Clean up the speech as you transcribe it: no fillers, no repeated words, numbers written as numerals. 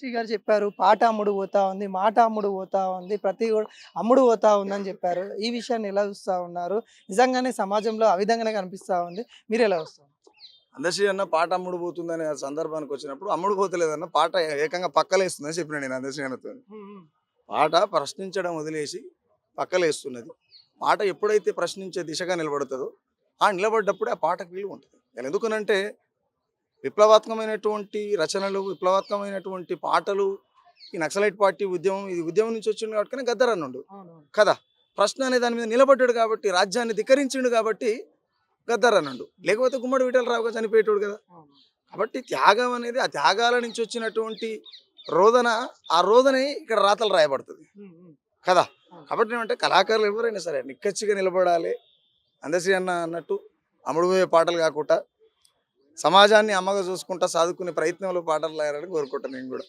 అందశ్రీ గారు చెప్పారు. పాట అమ్ముడు పోతా ఉంది. మాట అమ్ముడు పోతా ఉంది. ప్రతి కూడా అమ్ముడు పోతా ఉందని చెప్పారు. ఈ విషయాన్ని ఎలా చూస్తా ఉన్నారు? నిజంగానే సమాజంలో ఆ విధంగానే కనిపిస్తా ఉంది. మీరెలా చూస్తారు? అందశ్రీ అన్న పాట అమ్ముడు పోతుందనే సందర్భానికి వచ్చినప్పుడు అమ్ముడు పోతలేదన్న పాట ఏకంగా పక్కలేస్తుందని చెప్పిన నేను అందశ్రీ అన్నతో. పాట ప్రశ్నించడం వదిలేసి పక్కలేస్తున్నది. పాట ఎప్పుడైతే ప్రశ్నించే దిశగా నిలబడుతుందో ఆ నిలబడ్డప్పుడే ఆ పాటకు విలువ ఉంటుంది. ఎందుకనంటే విప్లవాత్మకమైనటువంటి రచనలు, విప్లవాత్మకమైనటువంటి పాటలు, ఈ నక్సలైట్ పార్టీ ఉద్యమం, ఇది ఉద్యమం నుంచి వచ్చింది కాబట్టి గద్దర్ అన్నుండు అవునవును. కదా. ప్రశ్న అనే దాని మీద నిలబడ్డాడు కాబట్టి, రాజ్యాన్ని ధిక్కరించిండు కాబట్టి గద్దర్ అన్నాడు. లేకపోతే గుమ్మడి విఠలరావుగా చనిపోయేటోడు కదా. అవును. కాబట్టి త్యాగం అనేది ఆ త్యాగాల నుంచి వచ్చినటువంటి రోదన, ఆ రోదనే ఇక్కడ రాతలు రాయబడుతుంది హ్మ్. హ్మ్. కదా. అవును. కాబట్టి ఏమంటే కళాకారులు ఎవరైనా సరే నిక్కచ్చిగా నిలబడాలి. అందశ్రీ అన్న అన్నట్టు అమ్ముడు పోయే పాటలు కాకుండా సమాజాన్ని అమ్మగా చూసుకుంటా సాదుకునే ప్రయత్నంలో పాటలు రాయాలని కోరుకుంటాను నేను కూడా.